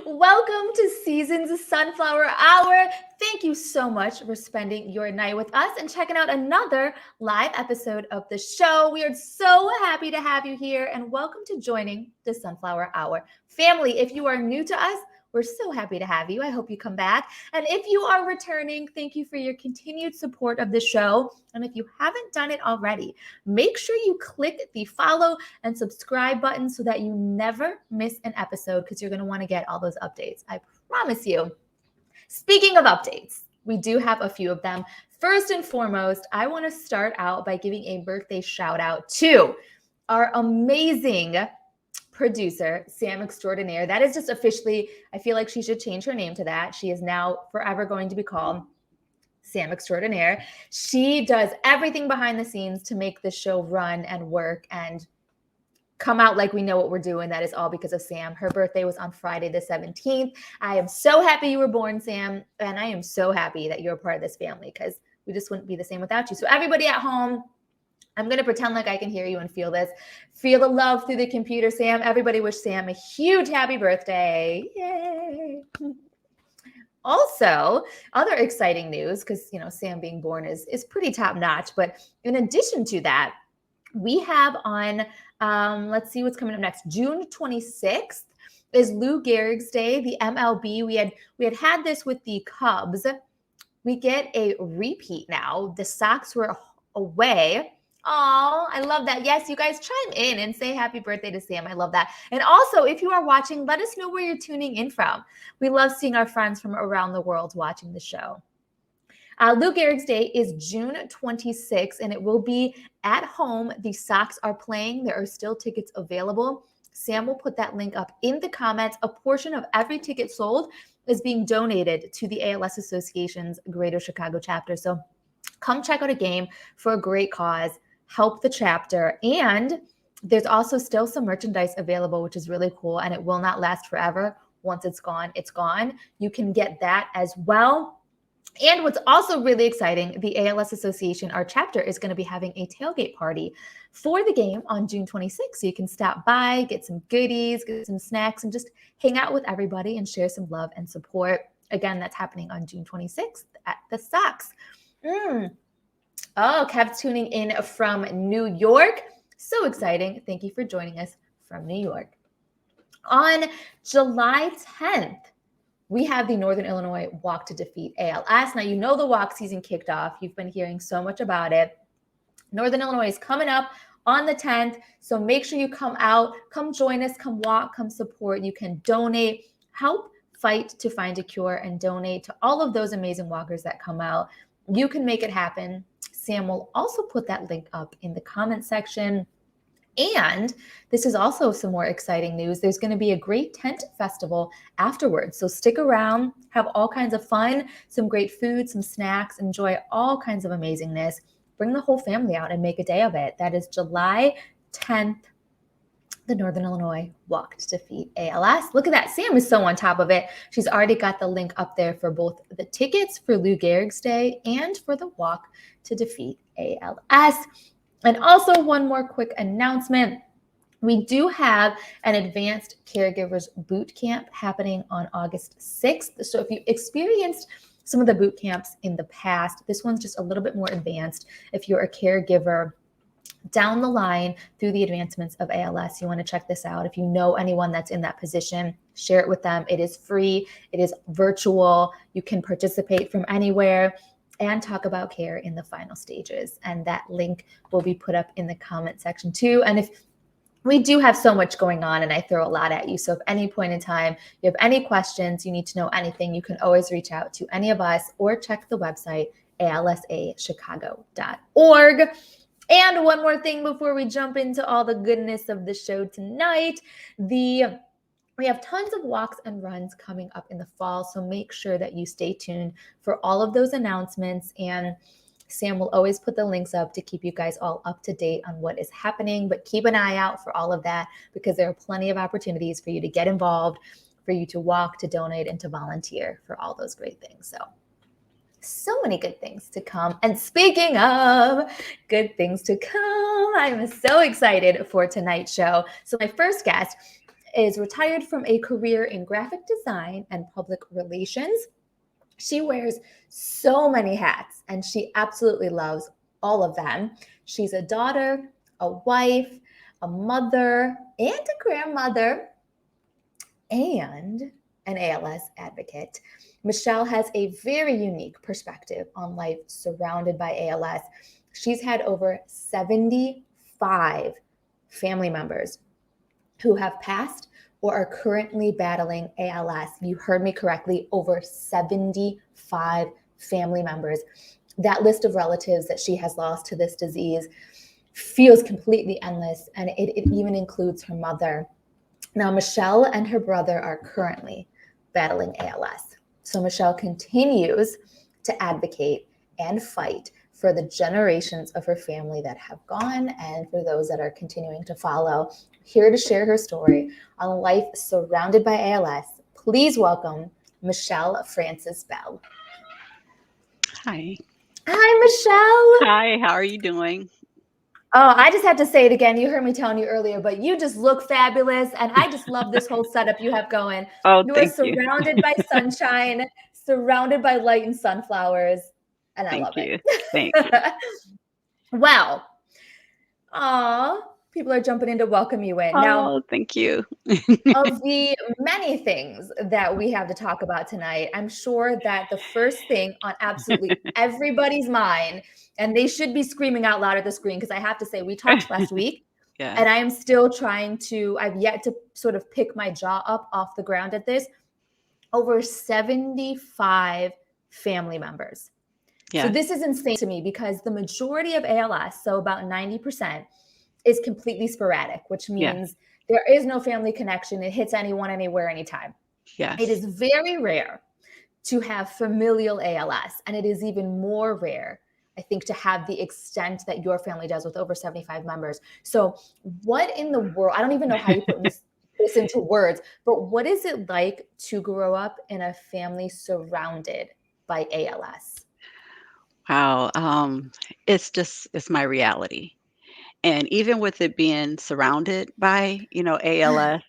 Welcome to Seasons Sunflower Hour. Thank you so much for spending your night with us and checking out another live episode of the show. We are so happy to have you here and welcome to joining the Sunflower Hour family. If you are new to us, we're so happy to have you. I hope you come back. And if you are returning, thank you for your continued support of the show. And if you haven't done it already, make sure you click the follow and subscribe button so that you never miss an episode because you're going to want to get all those updates. I promise you. Speaking of updates, we do have a few of them. First and foremost, I want to start out by giving a birthday shout out to our amazing producer, Sam Extraordinaire. That is just officially, I feel like she should change her name to that. She is now forever going to be called Sam Extraordinaire. She does everything behind the scenes to make the show run and work and come out like we know what we're doing. That is all because of Sam. Her birthday was on Friday the 17th. I am so happy you were born, Sam. And I am so happy that you're a part of this family because we just wouldn't be the same without you. So everybody at home, I'm going to pretend like I can hear you and feel this. Feel the love through the computer, Sam. Everybody wish Sam a huge happy birthday. Yay. Also, other exciting news, because, Sam being born is pretty top notch. But in addition to that, we have on, let's see what's coming up next. June 26th is Lou Gehrig's Day, the MLB. We had this with the Cubs. We get a repeat now. The Sox were away. Oh, I love that. Yes, you guys chime in and say happy birthday to Sam. I love that. And also, if you are watching, let us know where you're tuning in from. We love seeing our friends from around the world watching the show. Lou Gehrig's Day is June 26th, and it will be at home. The Sox are playing. There are still tickets available. Sam will put that link up in the comments. A portion of every ticket sold is being donated to the ALS Association's Greater Chicago chapter. So come check out a game for a great cause. Help the chapter. And there's also still some merchandise available, which is really cool, and it will not last forever. Once it's gone, it's gone. You can get that as well. And what's also really exciting, the ALS Association, our chapter, is going to be having a tailgate party for the game on June 26th. So you can stop by, get some goodies, get some snacks, and just hang out with everybody and share some love and support. Again, that's happening on June 26th at the Sox. Oh, Kev's tuning in from New York. So exciting. Thank you for joining us from New York. On July 10th, we have the Northern Illinois Walk to Defeat ALS. Now, you know the walk season kicked off. You've been hearing so much about it. Northern Illinois is coming up on the 10th, so make sure you come out, come join us, come walk, come support. You can donate, help fight to find a cure, and donate to all of those amazing walkers that come out. You can make it happen. Sam will also put that link up in the comment section. And this is also some more exciting news. There's going to be a great tent festival afterwards. So stick around, have all kinds of fun, some great food, some snacks, enjoy all kinds of amazingness. Bring the whole family out and make a day of it. That is July 10th, the Northern Illinois Walk to Defeat ALS. Look at that. Sam is so on top of it. She's already got the link up there for both the tickets for Lou Gehrig's Day and for the Walk to Defeat ALS. And also one more quick announcement. We do have an advanced caregivers boot camp happening on August 6th. So if you experienced some of the boot camps in the past, this one's just a little bit more advanced. If you're a caregiver down the line through the advancements of ALS, you want to check this out. If you know anyone that's in that position, share it with them. It is free. It is virtual. You can participate from anywhere and talk about care in the final stages. And that link will be put up in the comment section too. And if we do have so much going on and I throw a lot at you, so if any point in time you have any questions, you need to know anything, you can always reach out to any of us or check the website alsachicago.org. And one more thing before we jump into all the goodness of the show tonight, we have tons of walks and runs coming up in the fall, so make sure that you stay tuned for all of those announcements. And Sam will always put the links up to keep you guys all up to date on what is happening, but keep an eye out for all of that because there are plenty of opportunities for you to get involved, for you to walk, to donate, and to volunteer for all those great things. So many good things to come. And speaking of good things to come, I'm so excited for tonight's show. So my first guest is retired from a career in graphic design and public relations. She wears so many hats and she absolutely loves all of them. She's a daughter, a wife, a mother, and a grandmother, and an ALS advocate. Michelle has a very unique perspective on life surrounded by ALS. She's had over 75 family members who have passed or are currently battling ALS. You heard me correctly, over 75 family members. That list of relatives that she has lost to this disease feels completely endless, and it even includes her mother. Now, Michelle and her brother are currently battling ALS. So Michelle continues to advocate and fight for the generations of her family that have gone and for those that are continuing to follow. Here to share her story on life surrounded by ALS, please welcome Michelle Francis Bell. Hi. Hi, Michelle. Hi, how are you doing? Oh, I just had to say it again. You heard me telling you earlier, but you just look fabulous. And I just love this whole setup you have going. Oh, You are thank you. surrounded by sunshine, surrounded by light and sunflowers, and I Thank love you. Thanks. it. Well, aw, people are jumping in to welcome you in. Now, Oh, thank you. of the many things that we have to talk about tonight, I'm sure that the first thing on absolutely everybody's mind, and they should be screaming out loud at the screen, because I have to say, we talked last week, Yeah. and I am still I've yet to sort of pick my jaw up off the ground at this. Over 75 family members. So Yeah. this is insane to me because the majority of ALS, so about 90%, is completely sporadic, which Yeah. means there is no family connection. It hits anyone, anywhere, anytime. It Yes. is very rare to have familial ALS, and it is even more rare, I think, to have the extent that your family does with over 75 members. So, what in the world? I don't even know how you put this into words, but what is it like to grow up in a family surrounded by ALS? Wow. It's my reality. And even with it being surrounded by, ALS,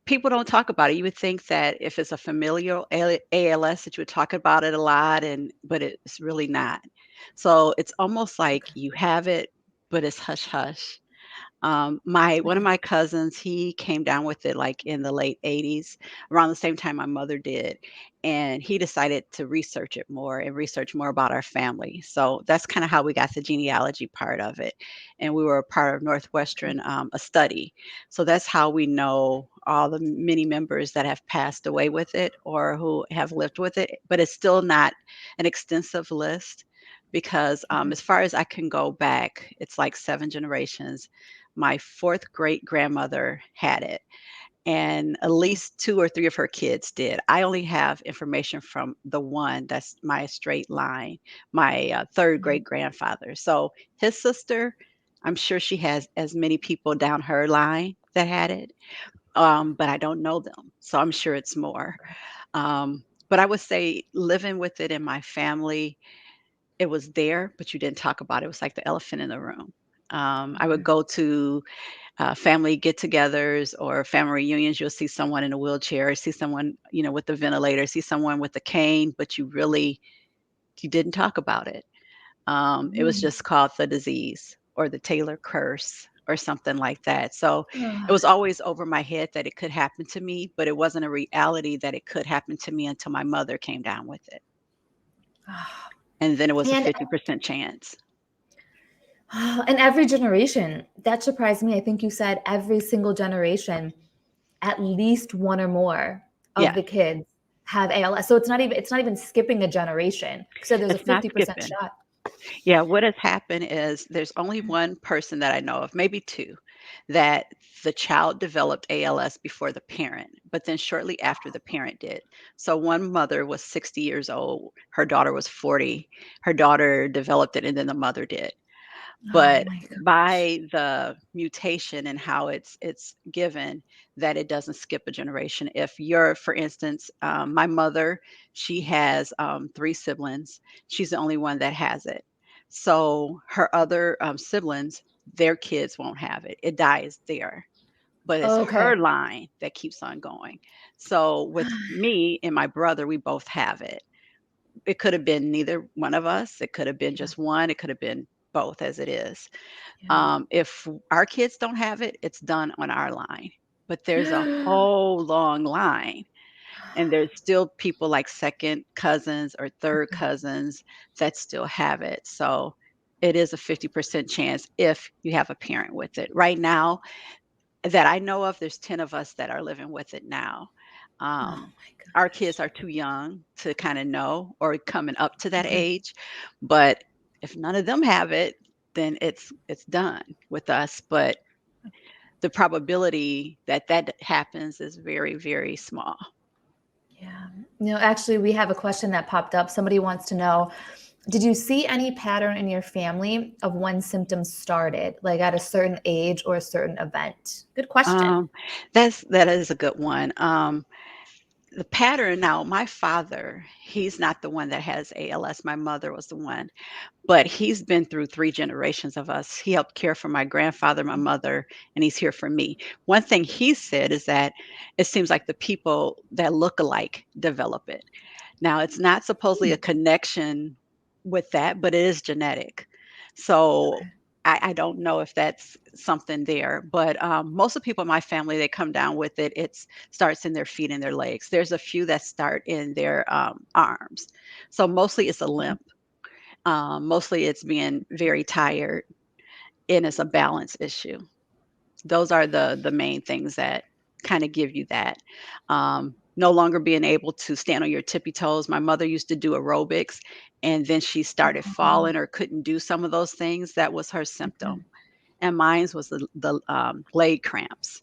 people don't talk about it. You would think that if it's a familial ALS that you would talk about it a lot, but it's really not. So it's almost like Okay. you have it, but it's hush hush. My one of Okay. my cousins, he came down with it like in the late 80s, around the same time my mother did, and he decided to research it more and research more about our family. So that's kind of how we got the genealogy part of it, and we were a part of Northwestern, a study. So that's how we know all the many members that have passed away with it or who have lived with it. But it's still not an extensive list because Okay. as far as I can go back, it's like 7 generations. My fourth great grandmother had it, and at least 2 or 3 of her kids did. I only have information from the one that's my straight line, my third Mhm. great grandfather. So his sister, I'm sure she has as many people down her line that had it, but I don't know them. So I'm sure it's more. But I would say living with it in my family, it was there, but you didn't talk about it. It was like the elephant in the room. I would Okay. go to family get-togethers or family reunions. You'll see someone in a wheelchair, see someone, with the ventilator, see someone with a cane, but you didn't talk about it. It was Mm. just called the disease or the Taylor curse or something like that. So it Ah. was always over my head that it could happen to me, but it wasn't a reality that it could happen to me until my mother came down with it. Ah. And then it was a And 50% chance. and every generation, that surprised me. I think you said every single generation, at least one or more of Yeah, the kids have ALS. So it's not even skipping a generation. So there's a it's not 50% skipping. shot. Yeah, what has happened is there's only one person that I know of, maybe two, that the child developed ALS before the parent, but then shortly after the parent did. So one mother was 60 years old, her daughter was 40. Her daughter developed it and then the mother did. Oh But my gosh. by the mutation and how it's given, that it doesn't skip a generation. If you're, for instance, my mother, she has 3 siblings. She's the only one that has it. So her other siblings, their kids won't have it. It dies there. but it's Okay. her line that keeps on going. So with me and my brother, we both have it. It could have been neither one of us. It could have been Yeah. just one. It could have been both as it is. Yeah. If our kids don't have it, it's done on our line. But there's a whole long line, and there's still people like second cousins or third cousins that still have it. So it is a 50% chance if you have a parent with it. Right now, that I know of, there's 10 of us that are living with it now. Oh Um, my our kids gosh. are too young to kind of know or coming up to that Okay. age, but if none of them have it, then it's done with us. But the probability that that happens is very, very small. Yeah. Actually, we have a question that popped up. Somebody wants to know, did you see any pattern in your family of when symptoms started, like at a certain age or a certain event? Good question. Um, that is a good one. The pattern now, my father, he's not the one that has ALS. My mother was the one. But he's been through 3 generations of us. He helped care for my grandfather, my mother, and he's here for me. One thing he said is that it seems like the people that look alike develop it. Now, it's not supposedly a Hmm. connection with that, but it is genetic. So Okay. I don't know if that's something there, but most of the people in my family, they come down with it. It starts in their feet and their legs. There's a few that start in their arms. So mostly it's a limp. Mostly it's being very tired, and it's a balance issue. Those are the main things that kinda give you that. No longer being able to stand on your tippy toes. My mother used to do aerobics, and then she started Oh, falling or couldn't do some of those things. That was her okay. symptom, and mine's was leg cramps.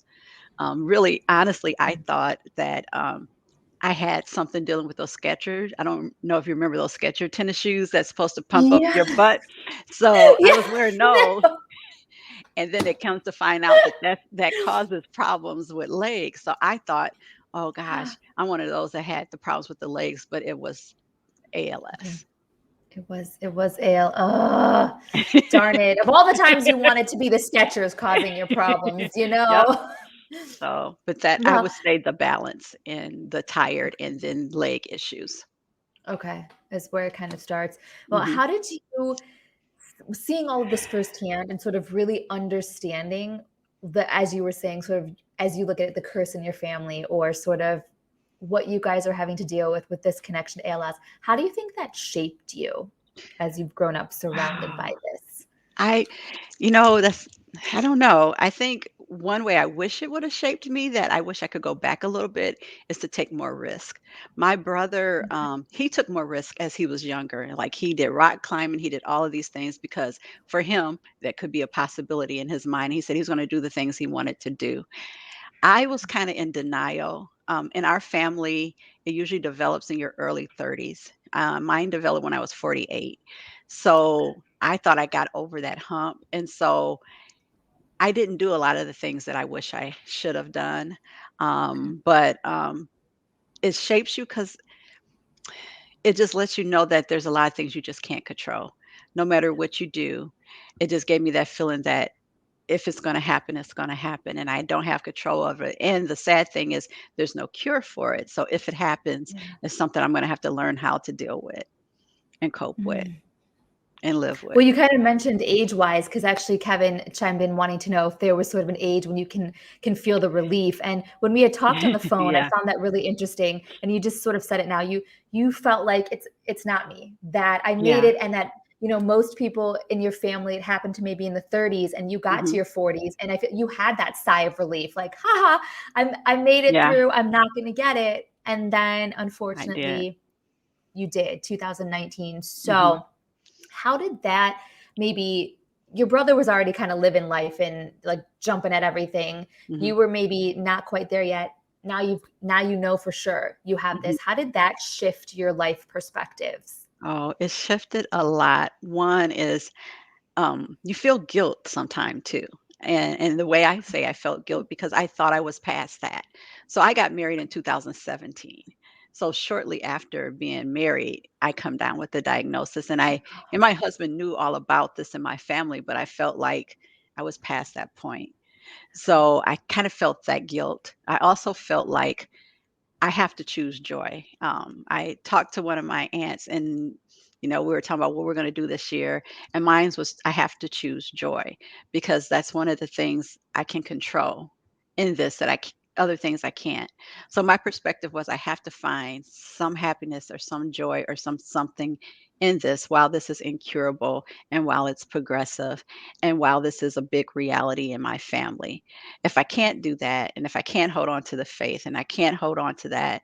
Really, honestly, I thought that, I had something dealing with those Skechers. I don't know if you remember those Skechers tennis shoes that's supposed to pump up Yeah. your butt. So, I Yeah. was wearing those, No. and then it comes to find out that that causes problems with legs. So I thought, "Oh gosh, I'm one of those that had the problems with the legs," but it was Okay. ALS. It was AL. Darn it. Of all the times you wanted to be the Skechers causing your problems, you Yep. know? So, but that I Well, would say the balance and the tired and then leg issues. okay, is where it kind of starts. Well, Mhm. how did you seeing all of this firsthand and sort of really understanding as you were saying, sort of as you look at it, the curse in your family or sort of what you guys are having to deal with this connection to ALS, how do you think that shaped you as you've grown up surrounded by Wow. this? I You know, that's I don't know. I think one way I wish it would have shaped me that I wish I could go back a little bit is to take more risk. My brother, he took more risk as he was younger. Like he did rock climbing, he did all of these things because for him, that could be a possibility in his mind. He said he was going to do the things he wanted to do. I was kind of in denial. In our family, it usually develops in your early 30s. Mine developed when I was 48. So I thought I got over that hump. And so I didn't do a lot of the things that I wish I should have done. But it shapes you because it just lets you know that there's a lot of things you just can't control. No matter what you do, it just gave me that feeling that if it's going to happen, it's going to happen, and I don't have control of it. And the sad thing is, there's no cure for it. So if it happens, Yeah. it's something I'm going to have to learn how to deal with and cope with Mm. and live with. Well, you kind of mentioned age-wise, because actually Kevin chimed in wanting to know if there was sort of an age when you can feel the relief. And when we had talked on the phone, I Yeah. found that really interesting. And you just sort of said it now. You felt like it's not me, that I made Yeah. it, and that most people in your family, it happened to maybe in the 30s, and you got to Hmm. your 40s, and I feel you had that sigh of relief, like, haha, I made it Yeah. through. I'm not going to get it. And then I did. unfortunately, you did 2019. Hmm. So how did that maybe your brother was already kind of living life and like jumping at everything. Hmm. You were maybe not quite there yet. Now you know for sure you have Hmm. this. How did that shift your life perspectives? Oh, it shifted a lot. One is you feel guilt sometime too. And the way I say I felt guilt because I thought I was past that. So I got married in 2017. So shortly after being married, I come down with the diagnosis and my husband knew all about this in my family, but I felt like I was past that point. So I kind of felt that guilt. I also felt like I have to choose joy. I talked to one of my aunts, and we were talking about what we're going to do this year, and mine was I have to choose joy because that's one of the things I can control in this that other things I can't. So my perspective was I have to find some happiness or some joy or something in this while this is incurable and while it's progressive and while this is a big reality in my family. If I can't do that, and if I can't hold on to the faith and I can't hold on to that,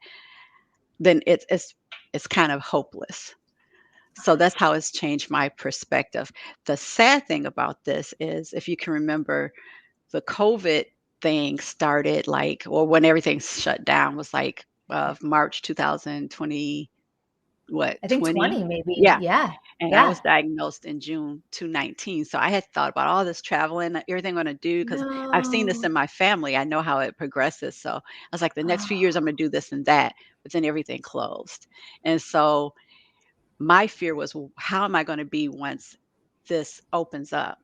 then it's kind of hopeless. So that's how it's changed my perspective. The sad thing about this is, if you can remember, the COVID thing started like, or when everything shut down was like March 2020, what, I think 20? 20 maybe. Yeah. Yeah. And I Yeah. was diagnosed in June 2019. So I had thought about all this traveling, everything I'm going to do, because I've seen this No. in my family. I know how it progresses. So I was like, the next few years, I'm Oh, going to do this and that. But then everything closed. And so my fear was, "Well, how am I going to be once this opens up?"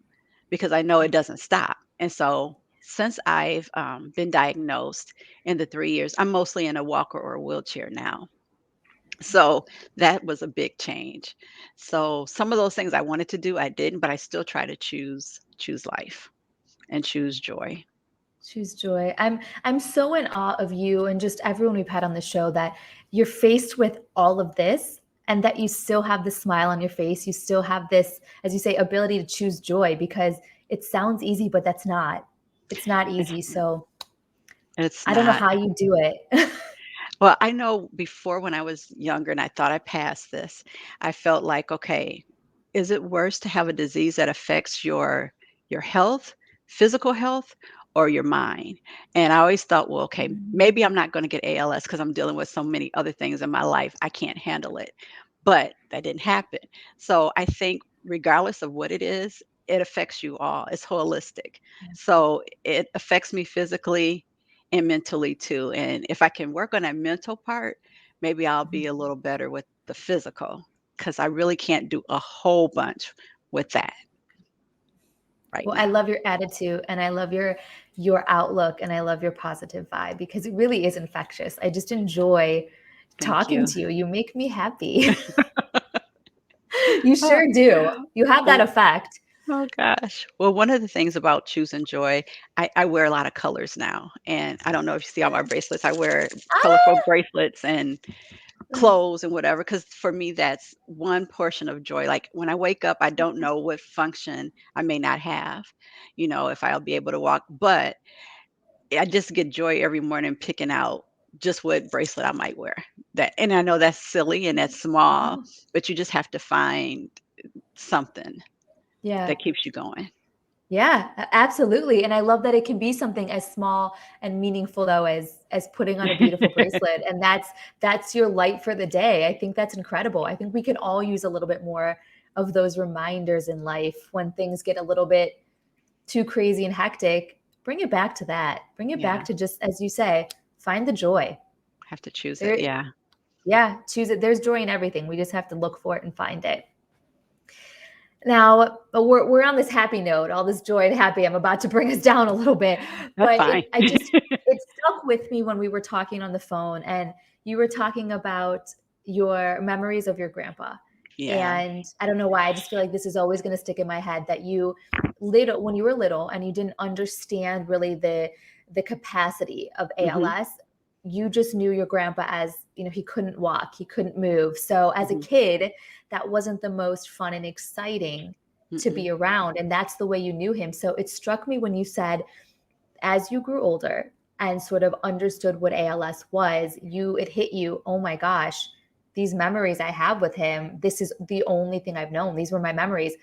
Because I know it doesn't stop. And so since I've been diagnosed in the 3 years, I'm mostly in a walker or a wheelchair now. So that was a big change. So some of those things I wanted to do, I didn't, but I still try to choose life and choose joy. choose joy. I'm so in awe of you and just everyone we've had on the show that you're faced with all of this and that you still have the smile on your face. You still have this, as you say, ability to choose joy because it sounds easy, but that's not. It's not It's easy. So it's I don't know not. how you do it. Well, I know before, when I was younger and I thought I passed this, I felt like, okay, is it worse to have a disease that affects your health, physical health, or your mind? And I always thought, well, okay, maybe I'm not going to get ALS because I'm dealing with so many other things in my life. I can't handle it. But that didn't happen. So I think regardless of what it is, it affects you all. It's holistic. So it affects me physically and mentally too. And if I can work on that mental part, maybe I'll be a little better with the physical, because I really can't do a whole bunch with that right Well, I now. love your attitude and I love your outlook and I love your positive vibe because it really is infectious. I just enjoy Thank talking you. to you. You make me happy. You Oh, sure do. You have that oh, effect. oh gosh. Well, one of the things about choosing joy, I wear a lot of colors now. And I don't know if you see all my bracelets. I wear colorful Ah! bracelets and clothes and whatever, because for me that's one portion of joy. Like when I wake up, I don't know what function I may not have, if I'll be able to walk, but I just get joy every morning picking out just what bracelet I might wear. That, and I know that's silly and that's small, Oh, but you just have to find something yeah. that keeps you going. Yeah, absolutely. And I love that it can be something as small and meaningful though as putting on a beautiful bracelet and that's your light for the day. I think that's incredible. I think we can all use a little bit more of those reminders in life when things get a little bit too crazy and hectic. Bring it back to that. Bring it back Yeah, to just as you say, find the joy. have to choose it. There Yeah, yeah, choose it. There's joy in everything. We just have to look for it and find it. Now, we're on this happy note, all this joy and happy. I'm about to bring us down a little bit, that's but fine. it stuck with me when we were talking on the phone and you were talking about your memories of your grandpa. Yeah. And I don't know why, I just feel like this is always going to stick in my head that you little when you were little and you didn't understand really the capacity of Hmm. ALS, you just knew your grandpa as, he couldn't walk, he couldn't move. So as a Hmm. kid, that wasn't the most fun and exciting to Mm-mm. be around. And that's the way you knew him. So it struck me when you said, as you grew older and sort of understood what ALS was, it hit you, oh my gosh, these memories I have with him, this is the only thing I've known. These were my memories.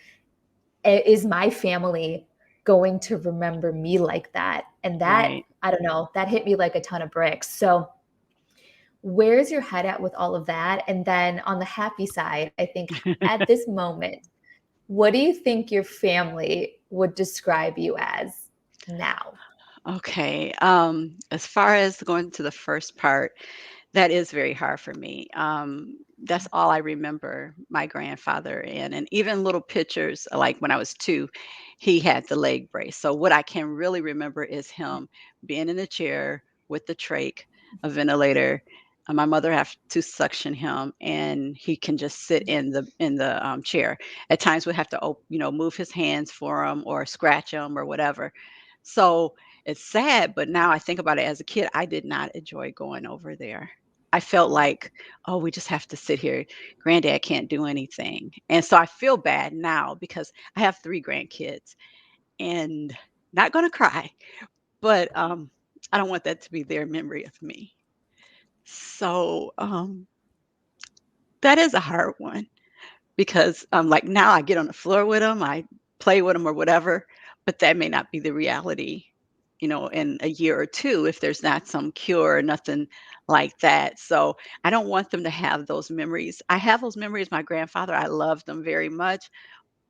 Is my family going to remember me like that? And that, Right. I don't know, that hit me like a ton of bricks. So where's your head at with all of that? And then on the happy side, I think at this moment, what do you think your family would describe you as now? Okay. As far as going to the first part, that is very hard for me. That's all I remember my grandfather in, and even little pictures, like when I was 2. he had the leg brace. So what I can really remember is him being in the chair with the trach, a ventilator. My mother have to suction him, and he can just sit in the chair. At times, we have to, move his hands for him or scratch him or whatever. So it's sad, but now I think about it as a kid, I did not enjoy going over there. I felt like, oh, we just have to sit here. Granddad can't do anything. And so I feel bad now because I have 3 grandkids and not going to cry, but I don't want that to be their memory of me. So that is a hard one because like now I get on the floor with them, I play with them or whatever, but that may not be the reality, in a year or two if there's not some cure or nothing like that. So I don't want them to have those memories. I have those memories. My grandfather, I loved them very much,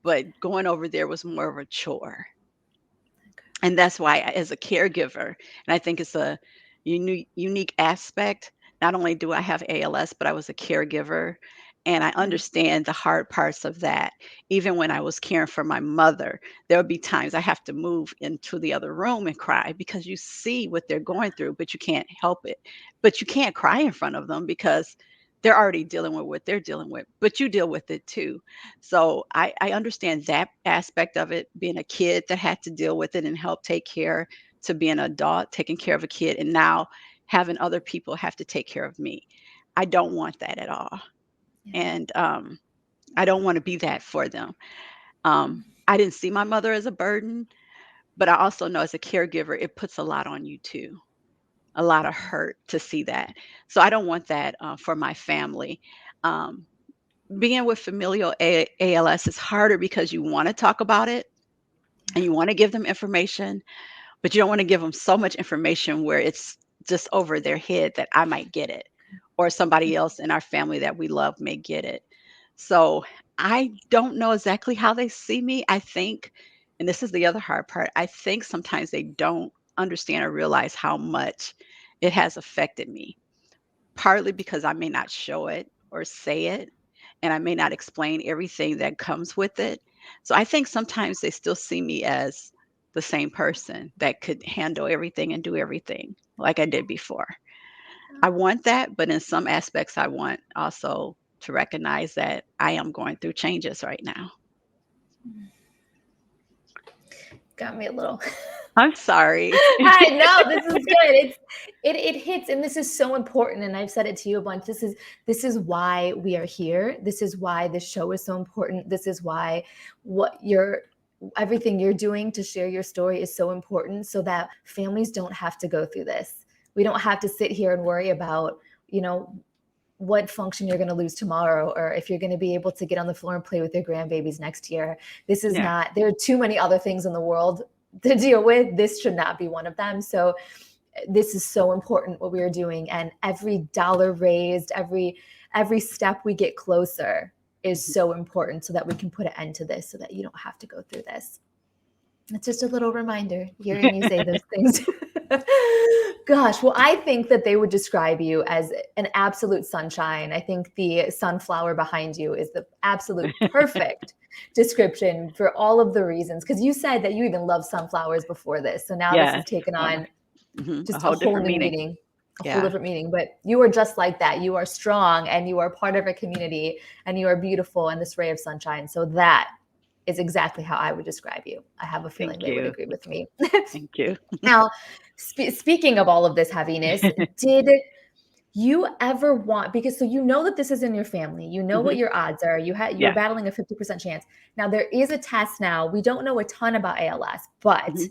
but going over there was more of a chore. And that's why as a caregiver, and I think it's a unique aspect, not only do I have ALS, but I was a caregiver, and I Yeah. understand the hard parts of that. Even when I was caring for my mother, there would be times I have to move into the other room and cry because you see what they're going through, but you can't help it. But you can't cry in front of them because they're already dealing with what they're dealing with, but you deal with it too. So I understand that aspect of it, being a kid that had to deal with it and help take care, to being an adult taking care of a kid, and now having other people have to take care of me. I don't want that at all. Yeah. And I don't want to be that for them. I didn't see my mother as a burden, but I also know as a caregiver, it puts a lot on you too, a lot of hurt to see that. So I don't want that for my family. Um, Being with familial ALS is harder because you want to talk about it and Yeah. you want to give them information, but you don't want to give them so much information where it's just over their head that I might get it or somebody else in our family that we love may get it. So I don't know exactly how they see me. I think, and this is the other hard part, I think sometimes they don't understand or realize how much it has affected me, partly because I may not show it or say it, and I may not explain everything that comes with it. So I think sometimes they still see me as the same person that could handle everything and do everything like I did before. I want that, but in some aspects, I want also to recognize that I am going through changes right now. Got me a little. I'm sorry. I know this is good. It hits, and this is so important. And I've said it to you a bunch. This is why we are here. This is why this show is so important. This is why what you're everything you're doing to share your story is so important, so that families don't have to go through this. We don't have to sit here and worry about, you know, what function you're going to lose tomorrow, or if you're going to be able to get on the floor and play with your grandbabies next year. This is Yeah. not, there are too many other things in the world to deal with. This should not be one of them. So this is so important what we are doing, and every dollar raised, every step we get closer is Mhm. so important, so that we can put an end to this, so that you don't have to go through this. It's just a little reminder hearing you say those things. Gosh, well, I think that they would describe you as an absolute sunshine. I think the sunflower behind you is the absolute perfect description for all of the reasons. Because you said that you even loved sunflowers before this. So now this has Yes. taken Uh, on a just a whole whole different new meaning. meaning, a whole Yeah. different meaning. But you are just like that. You are strong, and you are part of a community, and you are beautiful and this ray of sunshine. So that is exactly how I would describe you. I have a feeling Thank they would you. agree with me. Thank you. Now, speaking of all of this heaviness, did you ever want, because so you know that this is in your family, you know what Hmm. your odds are, you're Yeah. battling a 50% chance. Now there is a test now. We don't know a ton about ALS, but Hmm.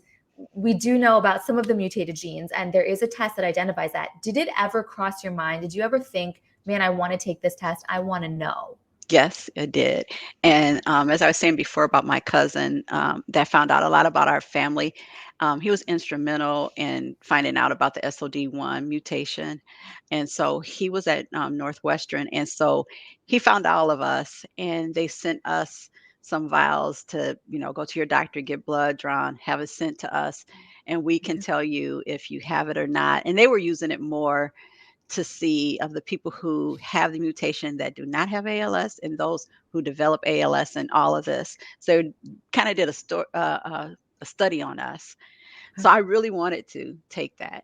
we do know about some of the mutated genes, and there is a test that identifies that. Did it ever cross your mind? Did you ever think, man, I want to take this test, I want to know? Yes, it did. And as I was saying before about my cousin that found out a lot about our family, he was instrumental in finding out about the SOD1 mutation. And so he was at Northwestern. And so he found all of us, and they sent us some vials to, go to your doctor, get blood drawn, have it sent to us, and we can Yeah. tell you if you have it or not. And they were using it more to see of the people who have the mutation that do not have ALS and those who develop ALS and all of this. So kind of did a study on us. So I really wanted to take that.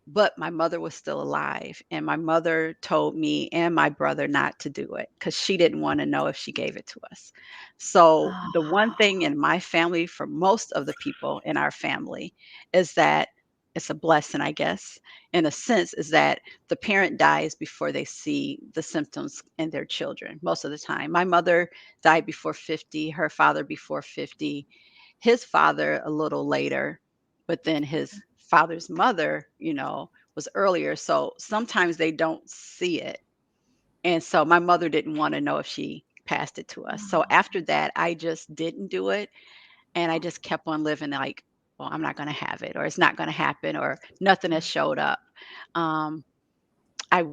But my mother was still alive, and my mother told me and my brother not to do it because she didn't want to know if she gave it to us. So the one thing in my family, for most of the people in our family, is that it's a blessing, I guess, in a sense, is that the parent dies before they see the symptoms in their children most of the time. My mother died before 50, her father before 50, his father a little later, but then his father's mother, was earlier. So sometimes they don't see it. And so my mother didn't want to know if she passed it to us. So after that, I just didn't do it. And I just kept on living like, well, I'm not going to have it, or it's not going to happen, or nothing has showed up. Um, I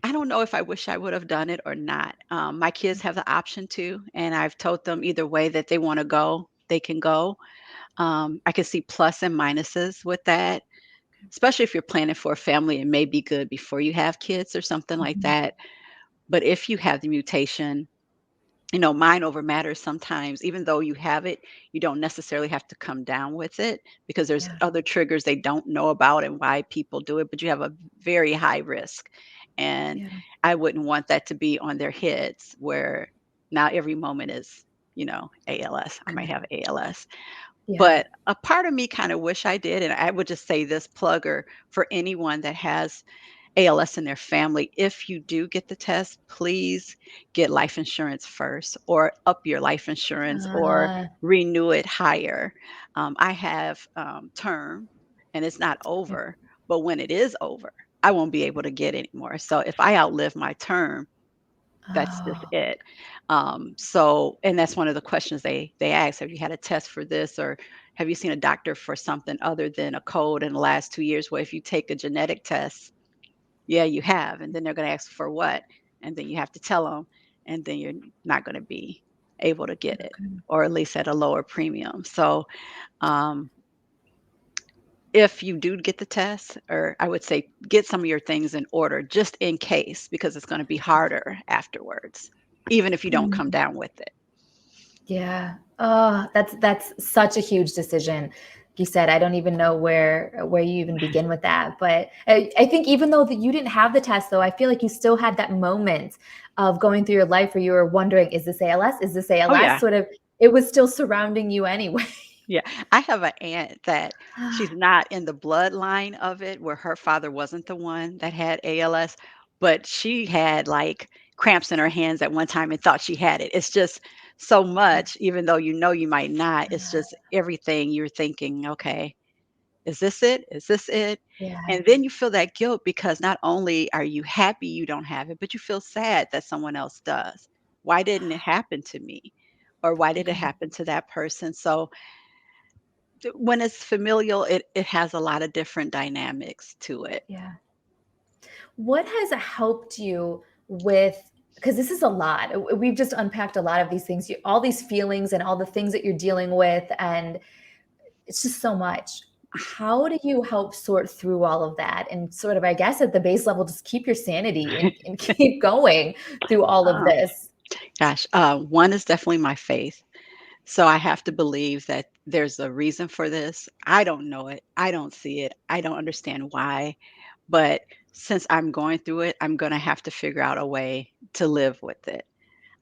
I don't know if I wish I would have done it or not. My kids have the option to, and I've told them either way that they want to go, they can go. I can see plus and minuses with that, especially if you're planning for a family. It may be good before you have kids or something like Mhm. that. But if you have the mutation, mind over matter sometimes, even though you have it, you don't necessarily have to come down with it because there's Yeah, other triggers they don't know about and why people do it, but you have a very high risk. And yeah, I wouldn't want that to be on their heads where now every moment is, ALS. I might okay. have ALS. Yeah. But a part of me kind of wish I did. And I would just say this plugger for anyone that has ALS in their family. If you do get the test, please get life insurance first, or up your life insurance, or Uh, renew it higher. I have term, and it's not okay. over, but when it is over, I won't be able to get anymore. So if I outlive my term, that's just Oh, it. So, and that's one of the questions they ask: have you had a test for this, or have you seen a doctor for something other than a cold in the last 2 years? Well, if you take a genetic test, yeah, you have, and then they're going to ask for what, and then you have to tell them, and then you're not going to be able to get it, okay. or at least at a lower premium. So, um, if you do get the test, or I would say get some of your things in order just in case, because it's going to be harder afterwards, even if you don't come Mm. down with it. Yeah. Oh, that's such a huge decision. You said I don't even know where you even begin with that. But I think even though that you didn't have the test, though, I feel like you still had that moment of going through your life where you were wondering, is this ALS? Is this Oh ALS? yeah, Sort of, it was still surrounding you anyway. yeah. I have an aunt that she's not in the bloodline of it, where her father wasn't the one that had ALS, but she had like cramps in her hands at one time and thought she had it. It's just so much, even though you might not. It's just everything you're thinking, okay, is this it? Is this it? Yeah. And then you feel that guilt because not only are you happy you don't have it, but you feel sad that someone else does. Why didn't it happen to me? Or why did it Okay. happen to that person? So when it's familial, it has a lot of different dynamics to it. Yeah. What has helped you with, because this is a lot. We've just unpacked a lot of these things, all these feelings and all the things that you're dealing with, and it's just so much. How do you help sort through all of that and sort of, I guess, at the base level, just keep your sanity and keep going through all of Oh, this? gosh, one is definitely my faith. So I have to believe that there's a reason for this. I don't know it. I don't see it. I don't understand why. But since I'm going through it, I'm going to have to figure out a way to live with it.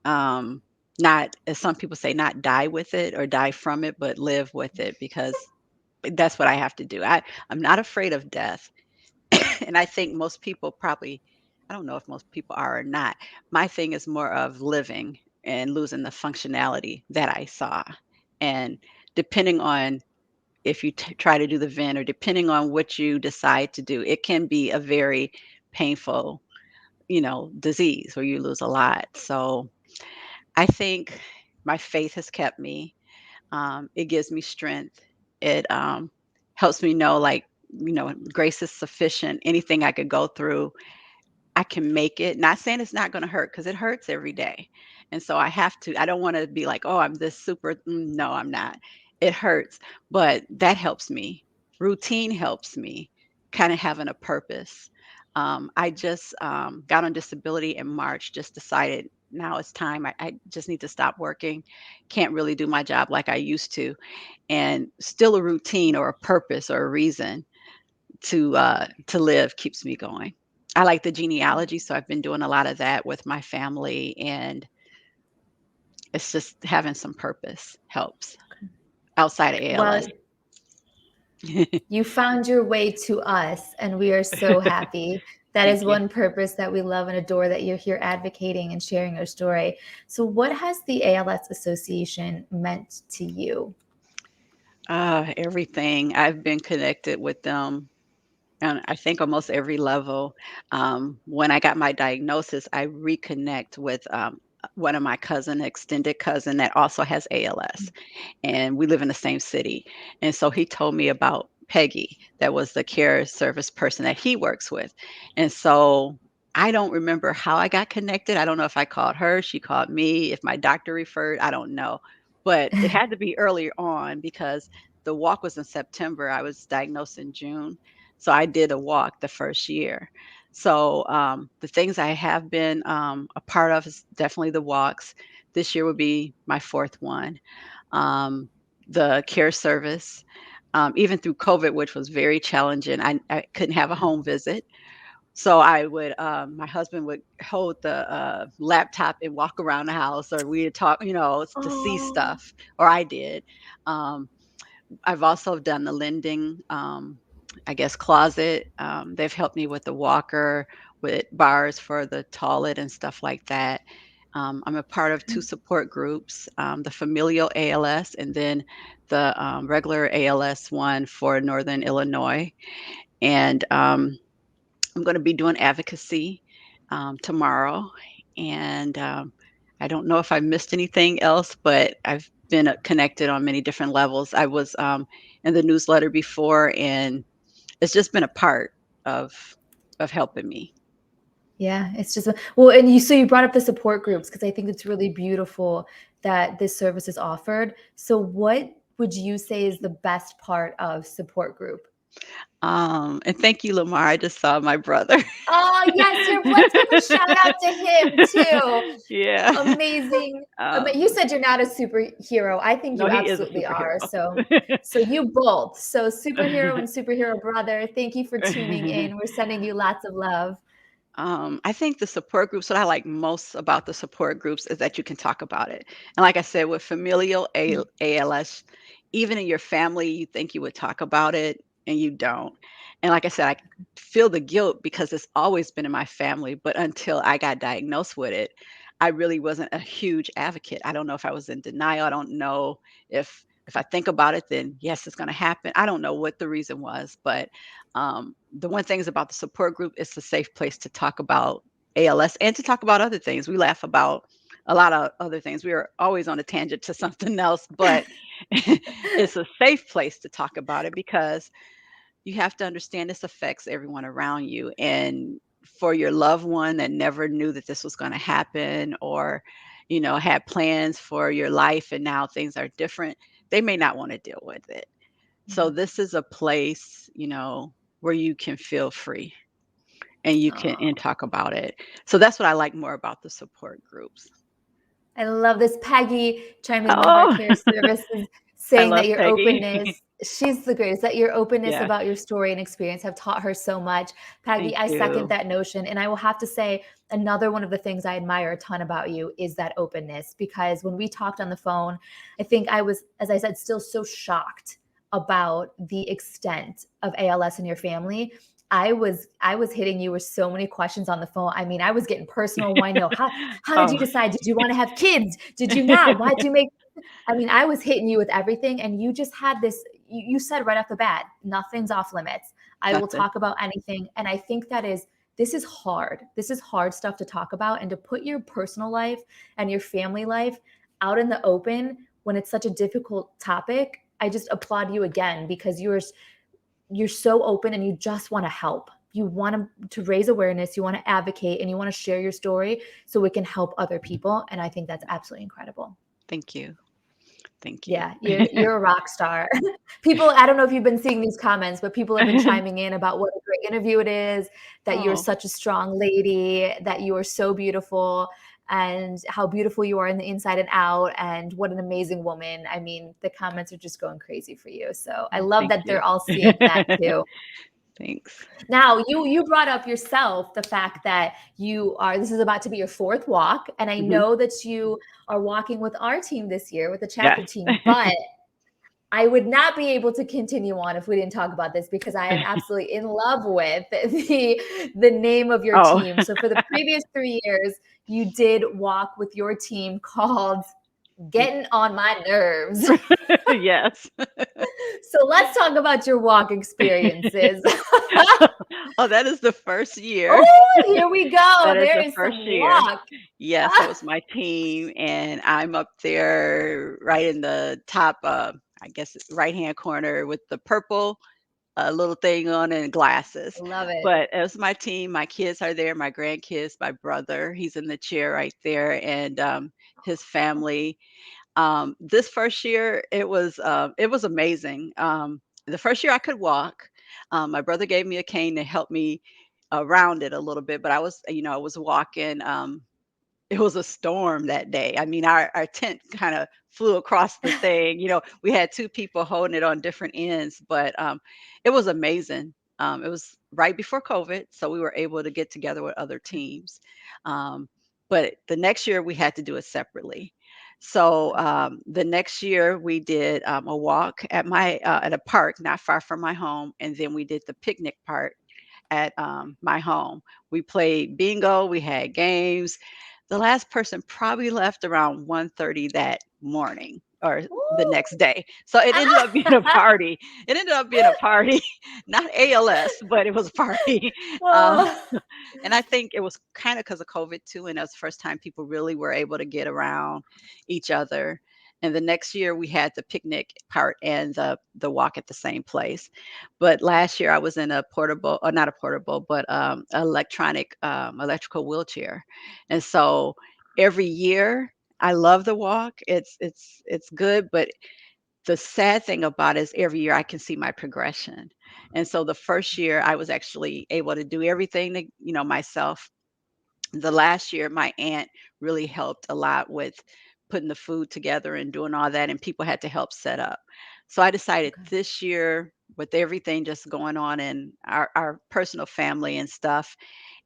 Um, Not, as some people say, not die with it or die from it, but live with it, because that's what I have to do. I'm not afraid of death. And I think most people probably, I don't know if most people are or not. My thing is more of living and losing the functionality that I saw. And depending on if you try to do the vent, or depending on what you decide to do, it can be a very painful, disease where you lose a lot. So I think my faith has kept me. It gives me strength. It helps me know, like, grace is sufficient. Anything I could go through, I can make it. Not saying it's not going to hurt, because it hurts every day. And so I have to, I don't want to be like, oh, I'm this super. No, I'm not. It hurts, but that helps me. Routine helps me kind of having a purpose. I just got on disability in March, just decided now it's time. I just need to stop working. Can't really do my job like I used to. And still a routine or a purpose or a reason to live keeps me going. I like the genealogy, so I've been doing a lot of that with my family, and it's just having some purpose helps outside of Well, ALS. you found your way to us, and we are so happy. That is Thank you. one purpose that we love and adore, that you're here advocating and sharing your story. So, what has the ALS Association meant to you? Everything. I've been connected with them and I think almost every level. When I got my diagnosis, I reconnect with one of my cousin, extended cousin that also has ALS, and we live in the same city. And so he told me about Peggy, that was the care service person that he works with. And so I don't remember how I got connected. I don't know if I called her, she called me, if my doctor referred, I don't know. But it had to be earlier on because the walk was in September. I was diagnosed in June. So I did a walk the first year. So the things I have been a part of is definitely the walks. This year would be my fourth one. Um, the care service, even through COVID, which was very challenging, I couldn't have a home visit. So I would, my husband would hold the laptop and walk around the house, or we'd talk, to see Oh, stuff, or I did. Um, I've also done the lending, I guess, closet. They've helped me with the walker, with bars for the toilet and stuff like that. I'm a part of two support groups, the familial ALS and then the regular ALS one for Northern Illinois. And I'm going to be doing advocacy tomorrow. And I don't know if I missed anything else, but I've been connected on many different levels. I was in the newsletter before, and it's just been a part of helping me. yeah, it's just well, and you brought up the support groups, because I think it's really beautiful that this service is offered. So, what would you say is the best part of support group? And thank you, Lamar. I just saw my brother. Oh, yes, let's give a shout out to him too. Yeah. Amazing. You Um, said you're not a superhero. I think no, you he is a absolutely are. So you both. So superhero and superhero brother, thank you for tuning superhero. in. We're sending you lots of love. I think the support groups, what I like most about the support groups is that you can talk about it. And like I said, with familial ALS, even in your family, you think you would talk about it and you don't. And like I said, I feel the guilt because it's always been in my family, but until I got diagnosed with it, I really wasn't a huge advocate. I don't know if I was in denial. I don't know if I think about it, then yes, it's going to happen. I don't know what the reason was, but the one thing is about the support group, it's a safe place to talk about ALS and to talk about other things. We laugh about a lot of other things. We are always on a tangent to something else, but it's a safe place to talk about it because you have to understand this affects everyone around you. And for your loved one that never knew that this was going to happen, or, had plans for your life and now things are different, they may not want to deal with it. So Yeah. this is a place, where you can feel free and you can Oh, and talk about it. So that's what I like more about the support groups. I love this. Peggy chiming in, one of our Oh, care services, I saying love that your Peggy. openness, she's the greatest, that your openness Yes, about your story and experience have taught her so much. Peggy, thank I second you. that notion. And I will have to say, another one of the things I admire a ton about you is that openness. Because when we talked on the phone, I think I was, as I said, still so shocked about the extent of ALS in your family. I was hitting you with so many questions on the phone. I mean, I was getting personal. Why no? How did you Oh, decide? Did you want to have kids? Did you not? Why did you make? I mean, I was hitting you with everything, and you just had this. You said right off the bat, nothing's off limits. I will nothing. talk about anything, and I think this is hard. This is hard stuff to talk about, and to put your personal life and your family life out in the open when it's such a difficult topic. I just applaud you again, because you're so open and you just want to help. You want to raise awareness, you want to advocate, and you want to share your story so it can help other people. And I think that's absolutely incredible. Thank you. Thank you. Yeah, you're a rock star. People, I don't know if you've been seeing these comments, but people have been chiming in about what a great interview it is, that you're Oh, such a strong lady, that you are so beautiful, and how beautiful you are in the inside and out, and what an amazing woman. I mean, the comments are just going crazy for you. So I oh, love thank that you. they're all seeing that too. Thanks. Now, you brought up yourself the fact that you are this is about to be your fourth walk, and I Mhm. know that you are walking with our team this year, with the chapter Yes. team, but I would not be able to continue on if we didn't talk about this because I am absolutely in love with the name of your Oh, team. So for the previous 3 years, you did walk with your team called Getting on My Nerves. yes. So let's talk about your walk experiences. Oh, that is the first year. Oh, here we go. That is There the is some first year. walk. Yes, that was my team, and I'm up there right in the top, I guess, right-hand corner with the purple little thing on and glasses. I love it. But as my team, my kids are there, my grandkids, my brother, he's in the chair right there, and his family. This first year, it was amazing. The first year I could walk. My brother gave me a cane to help me around it a little bit, but I was walking. It was a storm that day. I mean, our tent kind of flew across the thing. We had two people holding it on different ends, but it was amazing. It was right before COVID, so we were able to get together with other teams. Um, but the next year we had to do it separately. So the next year we did a walk at a park not far from my home, and then we did the picnic part at my home. We played bingo. We had games. The last person probably left around 1:30 that morning or the Ooh. next day. So it ended up being a party. It ended up being a party, not ALS, but it was a party. Um, Oh. and I think it was kind of because of COVID too. And that was the first time people really were able to get around each other. And the next year we had the picnic part and the walk at the same place. But last year I was in a portable, or not a portable, but electrical wheelchair. And so every year I love the walk. It's good, but the sad thing about it is every year I can see my progression. And so the first year I was actually able to do everything myself. The last year my aunt really helped a lot with putting the food together and doing all that, and people had to help set up. So I decided Okay. this year, with everything just going on in our personal family and stuff,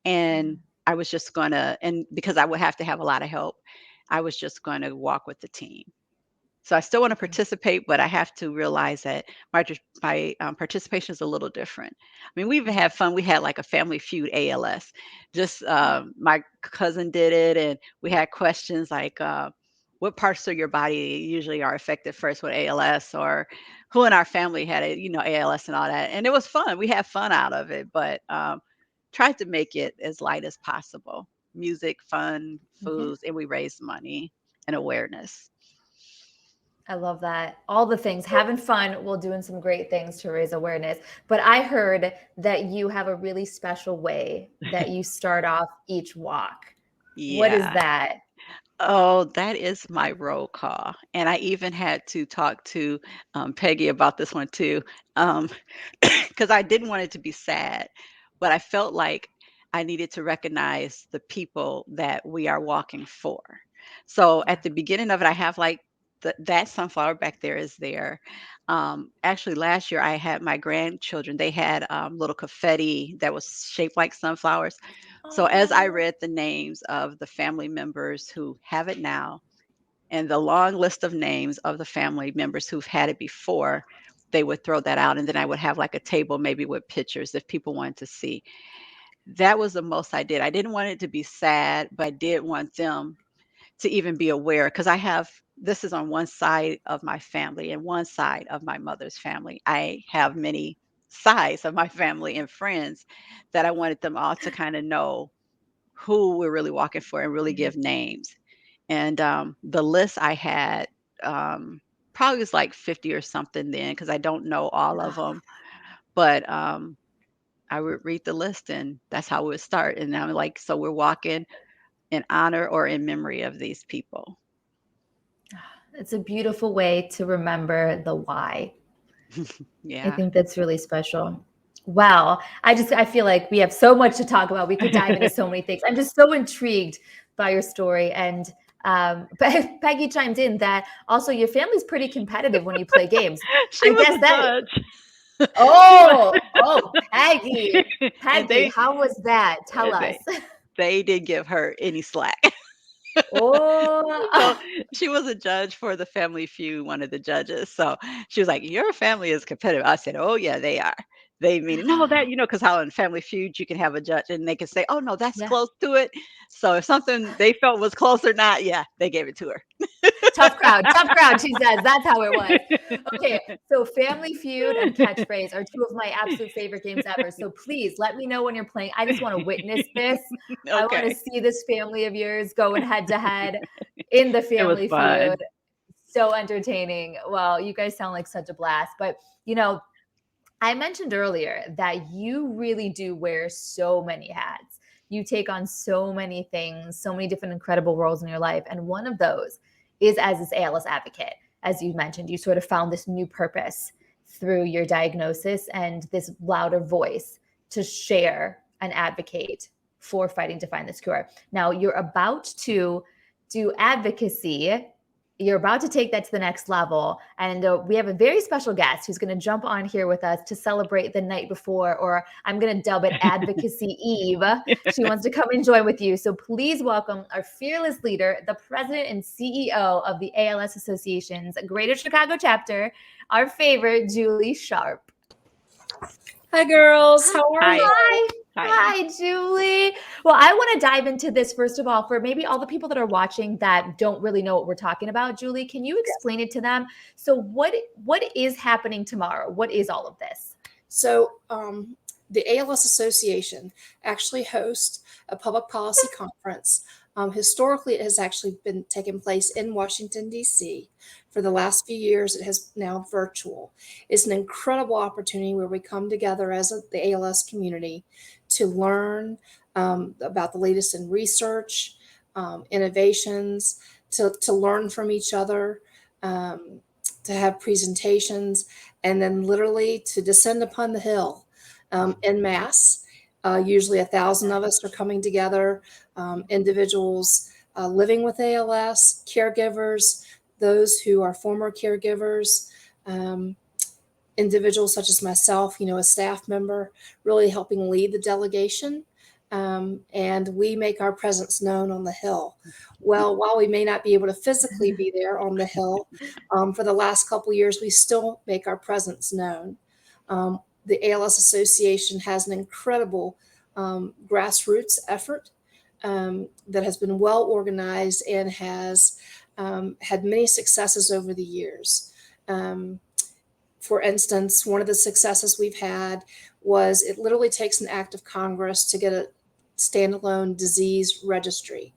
and I was just gonna, and because I would have to have a lot of help, I was just going to walk with the team. So I still want to Okay. participate, but I have to realize that my participation is a little different. I mean, we even had fun. We had like a family feud ALS. Just my cousin did it, and we had questions like, "What parts of your body usually are affected first with ALS?" Or who in our family had ALS and all that. And it was fun. We had fun out of it, but tried to make it as light as possible. Music, fun, Yeah. foods, and we raised money and awareness. I love that. All the things, having fun while doing some great things to raise awareness. But I heard that you have a really special way that you start off each walk. What is Yeah. that? Oh, that is my roll call. And I even had to talk to Peggy about this one too, because I didn't want it to be sad, but I felt like I needed to recognize the people that we are walking for. So Yeah. at the beginning of it, I have like that sunflower back there is there. Actually, last year I had my grandchildren, they had little confetti that was shaped like sunflowers. So as I Oh, read the names of the family members who have it now and the long list of names of the family members who've had it before, they would throw that out. And then I would have like a table maybe with pictures if people wanted to see. That was the most I did. I didn't want it to be sad, but I did want them to even be aware because I have this is on one side of my family and one side of my mother's family. I have many sides of my family and friends that I wanted them all to kind of know who we're really walking for and really mhm. give names. And the list I had probably was like 50 or something then because I don't know all of them. But I would read the list and that's how it would start. And I'm like, so we're walking in honor or in memory of these people. It's a beautiful way to remember the why. I Yeah. think that's really special. Wow. I feel like we have so much to talk about. We could dive into so many things. I'm just so intrigued by your story. And Peggy chimed in that also your family's pretty competitive when you play games. She I was guess a that, judge. She was, oh, Peggy. and Peggy, how was that? Tell us. they they didn't give her any slack. So Oh, she was a judge for the Family Feud, one of the judges. So she was like, "Your family is competitive." I said, "Oh yeah, they are." They mean no that because how in Family Feud you can have a judge and they can say, "Oh no, that's yeah. close to it." So if something they felt was close or not, yeah, they gave it to her. Tough crowd, she says. That's how it was. Okay, so Family Feud and Catchphrase are two of my absolute favorite games ever. So please let me know when you're playing. I just want to witness this. I want to Okay, see this family of yours going head to head in the it was Family Feud. fun. So entertaining. Well, you guys sound like such a blast. But, you know, I mentioned earlier that you really do wear so many hats. You take on so many things, so many different incredible roles in your life. And one of those is as this ALS advocate. As you mentioned, you sort of found this new purpose through your diagnosis and this louder voice to share and advocate for fighting to find this cure. Now, you're about to do advocacy, you're about to take that to the next level. And we have a very special guest who's going to jump on here with us to celebrate the night before, or I'm going to dub it Advocacy Eve. She wants to come and join with you. So please welcome our fearless leader, the president and CEO of the ALS Association's Greater Chicago chapter, our favorite, Julie Sharp. Hi, girls. How are Hi, you? Hi. hi. Hi, Julie. Well, I want to dive into this first of all for maybe all the people that are watching that don't really know what we're talking about. Julie, can you explain it to them? So, what is happening tomorrow? What is all of this? So, the ALS Association actually hosts a public policy conference. Historically, it has actually been taking place in Washington, D.C. For the last few years, it has now virtual. It's an incredible opportunity where we come together as the ALS community to learn about the latest in research, innovations, to learn from each other, um, to have presentations, and then literally to descend upon the hill en masse. Usually 1,000 of us are coming together, individuals living with ALS, caregivers, those who are former caregivers, um, individuals such as myself, a staff member, really helping lead the delegation. And we make our presence known on the Hill. Well, while we may not be able to physically be there on the Hill, for the last couple of years, we still make our presence known. The ALS Association has an incredible grassroots effort that has been well organized and has had many successes over the years. For instance, one of the successes we've had was it literally takes an act of Congress to get a standalone disease registry.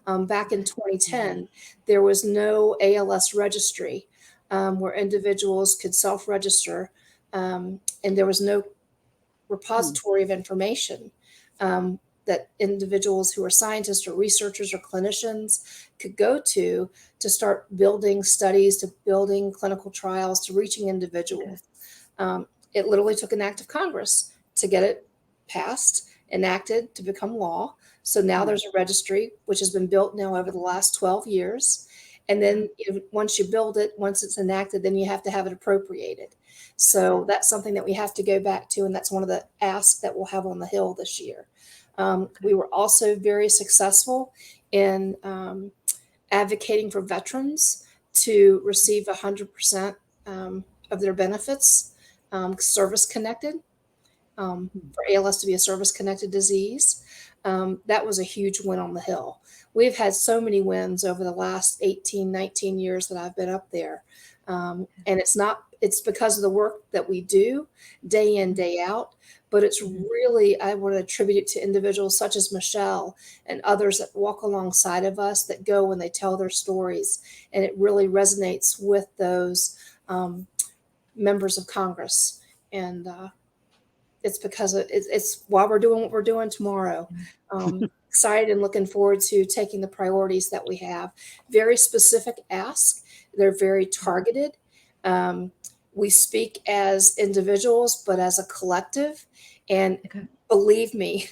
Back in 2010, there was no ALS registry where individuals could self register, and there was no repository of information that individuals who are scientists or researchers or clinicians could go to start building studies, to building clinical trials, to reaching individuals. It literally took an act of Congress to get it passed, enacted, to become law. So now there's a registry, which has been built now over the last 12 years. And then once you build it, once it's enacted, then you have to have it appropriated. So that's something that we have to go back to. And that's one of the asks that we'll have on the Hill this year. We were also very successful in advocating for veterans to receive 100% of their benefits, service connected, for ALS to be a service connected disease. That was a huge win on the Hill. We've had so many wins over the last 18, 19 years that I've been up there. And it's because of the work that we do day in, day out, but it's really, I want to attribute it to individuals such as Michelle and others that walk alongside of us, that go and they tell their stories. And it really resonates with those members of Congress. And it's because it's why we're doing what we're doing tomorrow. excited and looking forward to taking the priorities that we have. Very specific asks. They're very targeted. We speak as individuals, but as a collective. And Okay. believe me,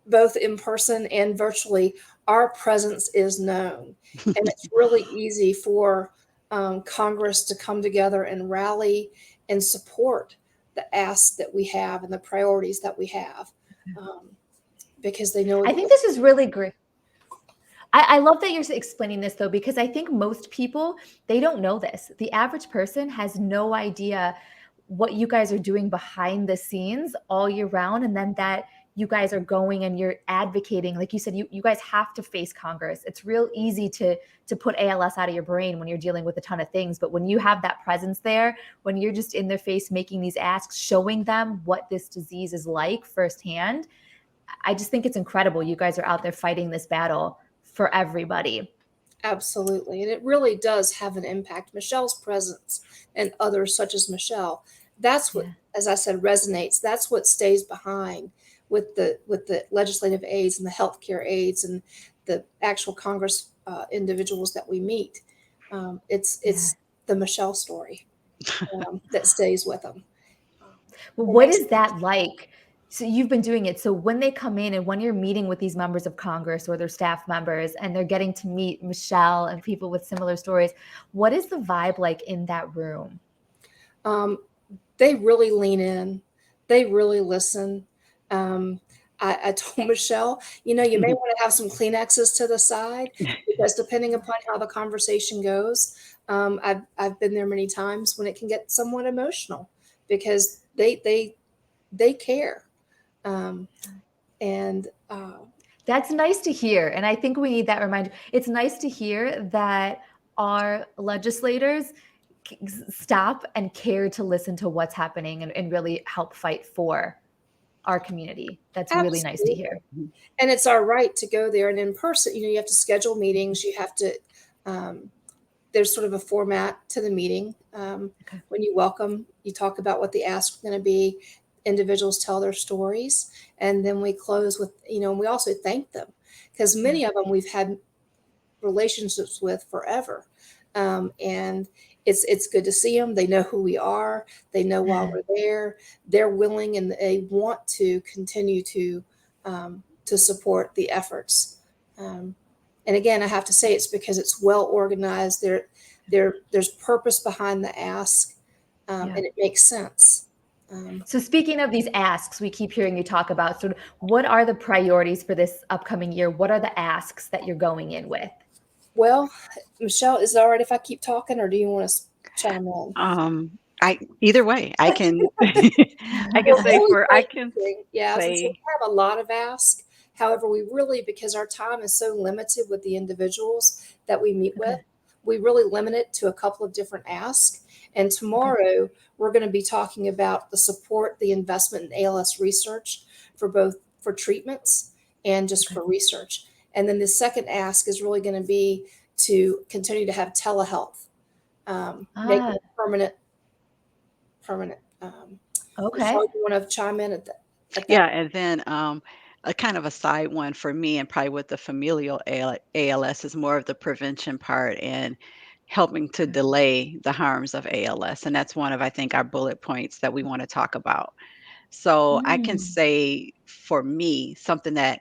both in person and virtually, our presence is known. And it's really easy for Congress to come together and rally and support the asks that we have and the priorities that we have, because they know. I think this is really great. I love that you're explaining this though, because I think most people, they don't know this. The average person has no idea what you guys are doing behind the scenes all year round. And then that you guys are going and you're advocating, like you said, you guys have to face Congress. It's real easy to put ALS out of your brain when you're dealing with a ton of things. But when you have that presence there, when you're just in their face, making these asks, showing them what this disease is like firsthand, I just think it's incredible. You guys are out there fighting this battle for everybody. Absolutely. And it really does have an impact. Michelle's presence and others such as Michelle, that's what, as I said, resonates. That's what stays behind with the legislative aides and the healthcare aides and the actual Congress individuals that we meet. It's the Michelle story that stays with them. Well, what is that like? So you've been doing it. So when they come in and when you're meeting with these members of Congress or their staff members and they're getting to meet Michelle and people with similar stories, what is the vibe like in that room? They really lean in. They really listen. I told Michelle, you may want to have some Kleenexes to the side, because depending upon how the conversation goes, I've been there many times when it can get somewhat emotional, because they care. That's nice to hear. And I think we need that reminder. It's nice to hear that our legislators stop and care to listen to what's happening and really help fight for our community. That's really nice to hear. And it's our right to go there. And in person, you have to schedule meetings. You have to, there's sort of a format to the meeting. When you welcome, you talk about what the ask is going to be. Individuals tell their stories, and then we close with, and we also thank them, because many of them we've had relationships with forever. And it's good to see them. They know who we are. They know why we're there. They're willing and they want to continue to support the efforts. And again, I have to say it's because it's well organized. There's purpose behind the ask, and it makes sense. So speaking of these asks, we keep hearing you talk about sort of what are the priorities for this upcoming year? What are the asks that you're going in with? Well, Michelle, is it all right if I keep talking, or do you want to chime in? Either way, I can I can say since we have a lot of asks. However, we really, because our time is so limited with the individuals that we meet with, we really limit it to a couple of different asks. And tomorrow we're going to be talking about the support, the investment in ALS research for treatments and just for research. And then the second ask is really going to be to continue to have telehealth, make it permanent. Michelle, you want to chime in at that? And then a kind of a side one for me, and probably with the familial ALS, is more of the prevention part and helping to delay the harms of ALS. And that's one of, I think, our bullet points that we want to talk about. So I can say, for me, something that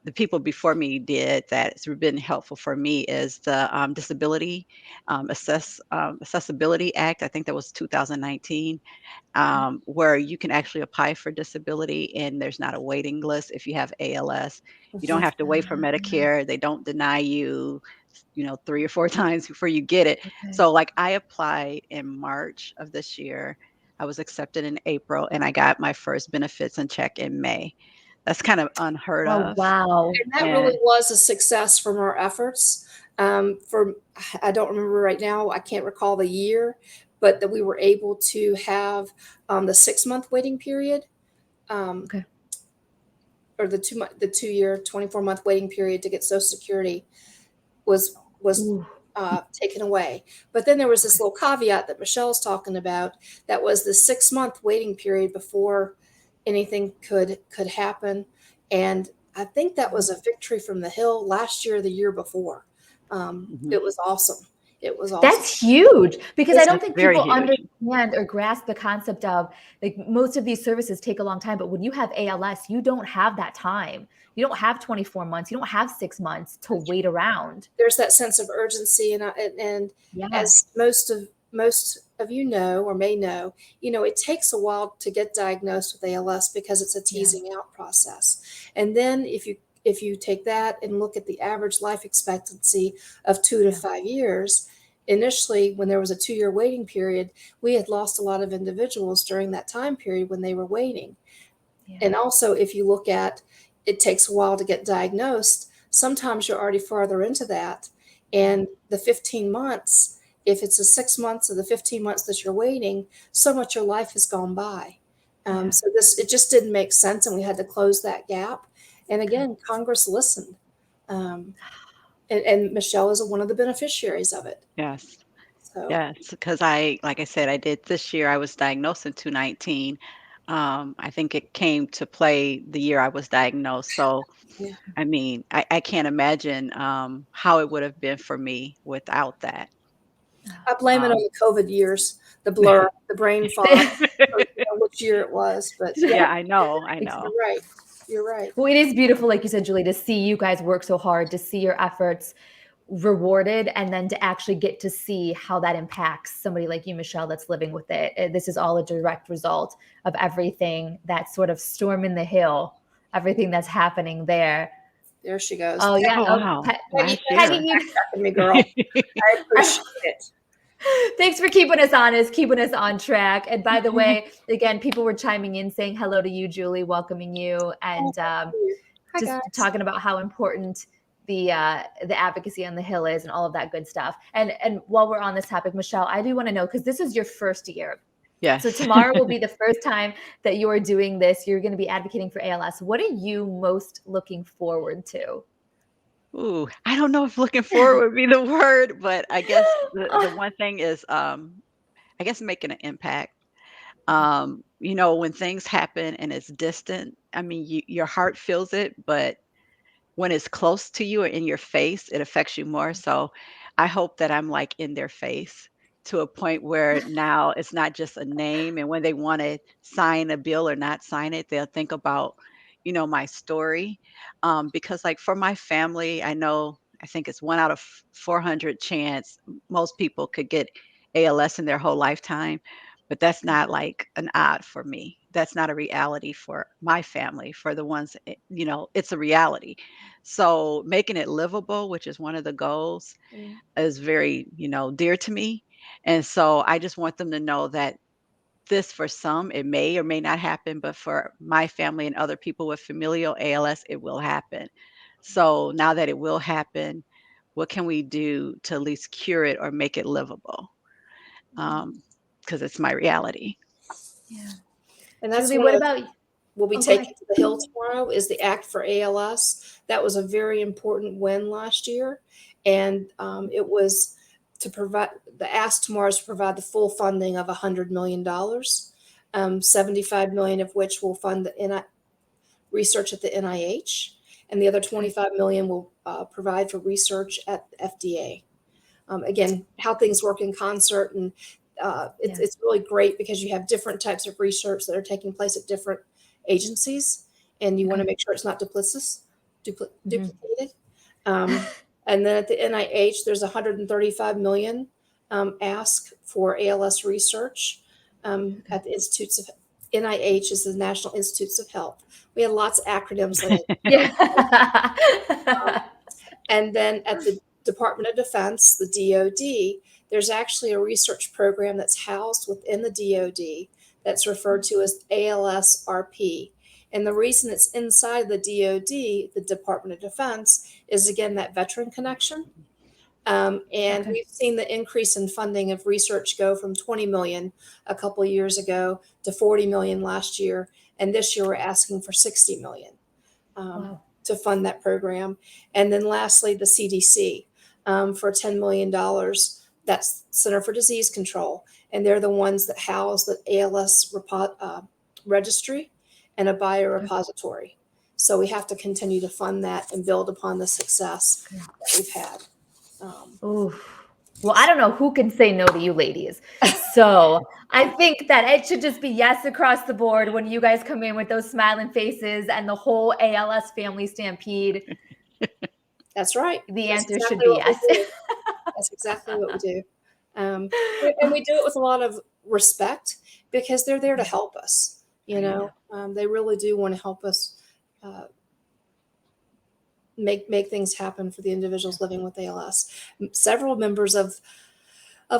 the people before me did that's been helpful for me is the Disability Accessibility Act. I think that was 2019, where you can actually apply for disability and there's not a waiting list if you have ALS. You don't have to wait for Medicare. They don't deny you, 3 or 4 times before you get it. So like I applied in March of this year. I was accepted in April, and I got my first benefits and check in May. That's kind of unheard of. Wow. And that really was a success from our efforts. I don't remember right now, I can't recall the year, but that we were able to have the 6-month waiting period, or the 2-year, 24-month waiting period to get Social Security was taken away. But then there was this little caveat that Michelle's talking about, that was the 6-month waiting period before anything could happen. And I think that was a victory from the Hill last year, or the year before. Mhm. It was awesome. It was awesome. That's huge, because I don't That's think very people huge. understand or grasp the concept of, like, most of these services take a long time, but when you have ALS, you don't have that time. You don't have 24 months. You don't have 6 months to wait around. There's that sense of urgency, and Yeah. as most of you know or may know, it takes a while to get diagnosed with ALS because it's a Yeah. teasing out process. And then if you take that and look at the average life expectancy of 2 to Yeah. 5 years, initially when there was a 2-year waiting period, we had lost a lot of individuals during that time period when they were waiting. Yeah. And also, if you look at, it takes a while to get diagnosed, sometimes you're already farther into that. And the 15 months, if it's the 6 months or the 15 months that you're waiting, so much your life has gone by. Yeah. So it just didn't make sense, and we had to close that gap. And again, Congress listened. Um, and Michelle is one of the beneficiaries of it. Yes. So Yes, because like I said, I did this year. I was diagnosed in 2019. I think it came to play the year I was diagnosed. So, yeah, I mean, I can't imagine how it would have been for me without that. I blame it on Um, the COVID years, the blur, the brain fog, or, which year it was. But yeah, yeah, I know, I you're know. right. You're right. Well, it is beautiful, like you said, Julie, to see you guys work so hard, to see your efforts rewarded, and then to actually get to see how that impacts somebody like you, Michelle, that's living with it. This is all a direct result of everything that sort of storm in the hill, everything that's happening there. There she goes. Oh yeah. Oh, Oh, wow. Peggy, Last Peggy, year. you, back me, girl. I appreciate it. thanks for keeping us honest, keeping us on track. And by the way, again, people were chiming in saying hello to you, Julie, welcoming you, and Thank you. Hi, just guys. talking about how important the advocacy on the Hill is and all of that good stuff. And while we're on this topic, Michelle, I do want to know, because this is your first year. So Yes. tomorrow will be the first time that you are doing this. You're going to be advocating for ALS. What are you most looking forward to? Ooh, I don't know if looking forward would be the word, but I guess the one thing is, I guess making an impact. When things happen and it's distant, I mean, your heart feels it, but when it's close to you or in your face, it affects you more. So I hope that I'm like in their face to a point where now it's not just a name. And when they want to sign a bill or not sign it, they'll think about, my story. Because like for my family, I think it's 1 out of 400 chance most people could get ALS in their whole lifetime. But that's not like an odd for me. That's not a reality for my family. For the ones, it's a reality. So making it livable, which is one of the goals, Mm. is very, dear to me. And so I just want them to know that this, for some, it may or may not happen, but for my family and other people with familial ALS, it will happen. So now that it will happen, what can we do to at least cure it or make it livable? Because it's my reality. Yeah. And that's Julie, one what of the about? we'll be Oh, go ahead. taking to the Hill tomorrow is the Act for ALS. That was a very important win last year, and it was to provide the ask tomorrow is to provide the full funding of $100 million, 75 million of which will fund the research at the NIH, and the other 25 million will provide for research at the FDA. Again, how things work in concert, and it's really great because you have different types of research that are taking place at different agencies, and you want to make sure it's not duplicated. And then at the NIH, there's 135 million ask for ALS research at the Institutes of NIH is the National Institutes of Health. We had lots of acronyms in it. Yeah. And then at the Department of Defense, the DoD, there's actually a research program that's housed within the DoD that's referred to as ALSRP. And the reason it's inside the DoD, the Department of Defense, is again that veteran connection. And we've seen the increase in funding of research go from 20 million a couple of years ago to 40 million last year. And this year we're asking for 60 million. Wow. To fund that program. And then lastly, the CDC for $10 million. That's Center for Disease Control. And they're the ones that house the ALS registry and a biorepository. So we have to continue to fund that and build upon the success that we've had. Oof. Well, I don't know who can say no to you ladies. So I think that it should just be yes across the board when you guys come in with those smiling faces and the whole ALS family stampede. That's right. The That's answer exactly should be what we yes. do. That's exactly what we do. And we do it with a lot of respect because they're there to help us. You know, they really do want to help us make things happen for the individuals living with ALS. Several members of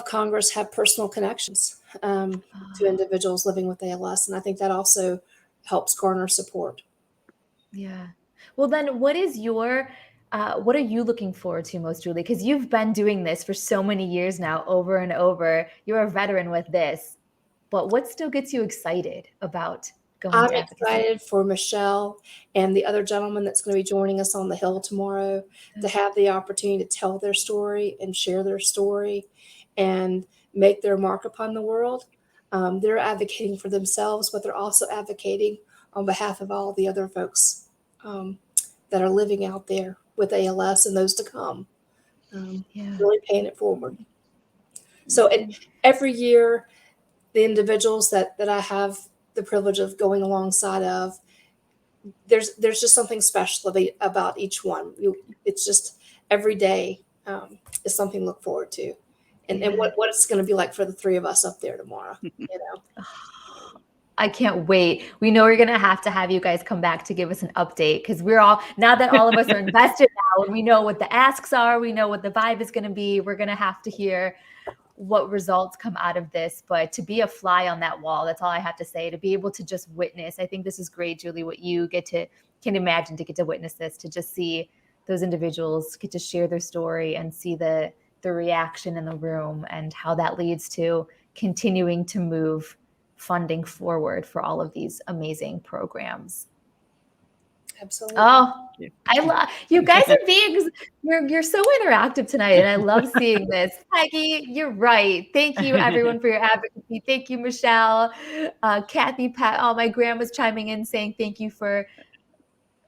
Congress have personal connections to individuals living with ALS, and I think that also helps garner support. Yeah. Well, then what is your what are you looking forward to most, Julie? Because you've been doing this for so many years now, over and over. You're a veteran with this, but what still gets you excited about going I'm to advocacy? excited for Michelle and the other gentleman that's going to be joining us on the Hill tomorrow to have the opportunity to tell their story and share their story and make their mark upon the world. They're advocating for themselves, but they're also advocating on behalf of all the other folks that are living out there with ALS and those to come. Really paying it forward. So, and every year, the individuals that I have the privilege of going alongside of, there's just something special about each one. It's just every day is something to look forward to, and what it's going to be like for the three of us up there tomorrow. You know. I can't wait. We know we're going to have you guys come back to give us an update because we're all, now that all of us are invested now and we know what the asks are, we know what the vibe is going to be, we're going to have to hear what results come out of this. But to be a fly on that wall, that's all I have to say, to be able to just witness. I think this is great, Julie, what you can imagine to get to witness this, to just see those individuals get to share their story and see the reaction in the room and how that leads to continuing to move funding forward for all of these amazing programs. Absolutely. Oh, I love you guys are being you're so interactive tonight, and I love seeing this. Peggy, you're right. Thank you everyone for your advocacy. Thank you, Michelle, Kathy, Pat. Oh, my grandma's chiming in saying thank you for.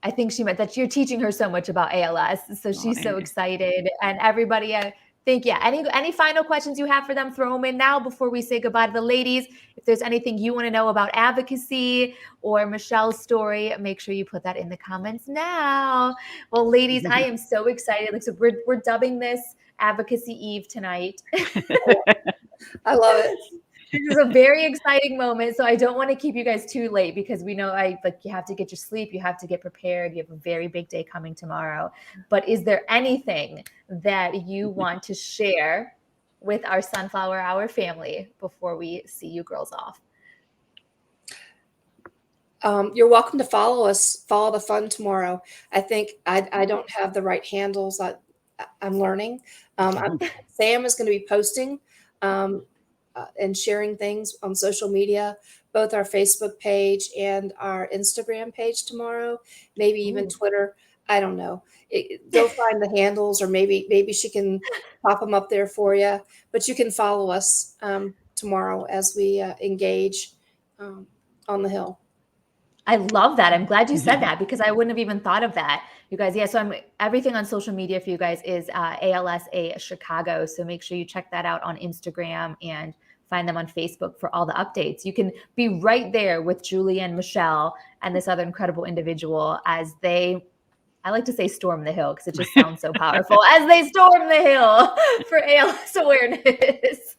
I think she meant that you're teaching her so much about ALS, so she's so excited. And everybody, think, any final questions you have for them, throw them in now before we say goodbye to the ladies. If there's anything you want to know about advocacy or Michelle's story, make sure you put that in the comments now. Well, ladies, I am so excited. Like, so we're dubbing this Advocacy Eve tonight. I love it. This is a very exciting moment. So I don't want to keep you guys too late because we know you have to get your sleep. You have to get prepared. You have a very big day coming tomorrow. But is there anything that you want to share with our Sunflower Hour family before we see you girls off? You're welcome to follow us, follow the fun tomorrow. I think I don't have the right handles. I'm learning. Sam is going to be posting and sharing things on social media, both our Facebook page and our Instagram page tomorrow, maybe even Twitter. I don't know. Go find the handles, or maybe she can pop them up there for you. But you can follow us tomorrow as we engage on the Hill. I love that. I'm glad you said that because I wouldn't have even thought of that, you guys. Yeah, so everything on social media for you guys is ALSA Chicago. So make sure you check that out on Instagram and find them on Facebook for all the updates. You can be right there with Julie and Michelle and this other incredible individual as they, I like to say storm the hill because it just sounds so powerful, as they storm the hill for ALS awareness.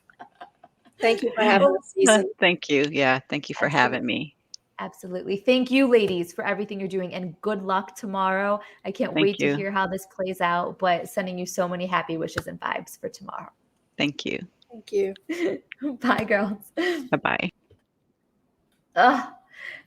Thank you for having us, Susan. Thank you. Yeah, thank you for having me. Absolutely. Thank you, ladies, for everything you're doing, and good luck tomorrow. I can't wait to hear how this plays out, but sending you so many happy wishes and vibes for tomorrow. Thank you. Thank you. Bye, girls. Bye-bye.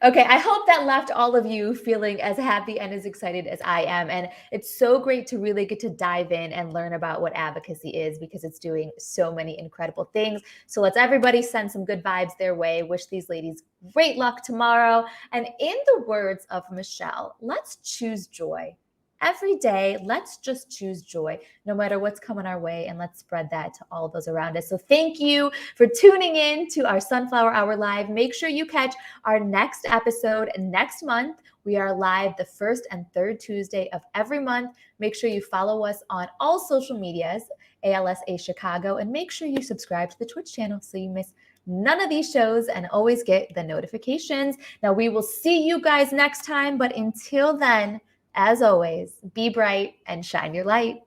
Okay, I hope that left all of you feeling as happy and as excited as I am. And it's so great to really get to dive in and learn about what advocacy is, because it's doing so many incredible things. So let's everybody send some good vibes their way. Wish these ladies great luck tomorrow. And in the words of Michelle, let's choose joy. Every day, let's just choose joy, no matter what's coming our way, and let's spread that to all those around us. So thank you for tuning in to our Sunflower Hour Live. Make sure you catch our next episode next month. We are live the first and third Tuesday of every month. Make sure you follow us on all social medias, ALSA Chicago, and make sure you subscribe to the Twitch channel so you miss none of these shows and always get the notifications. Now, we will see you guys next time, but until then, as always, be bright and shine your light.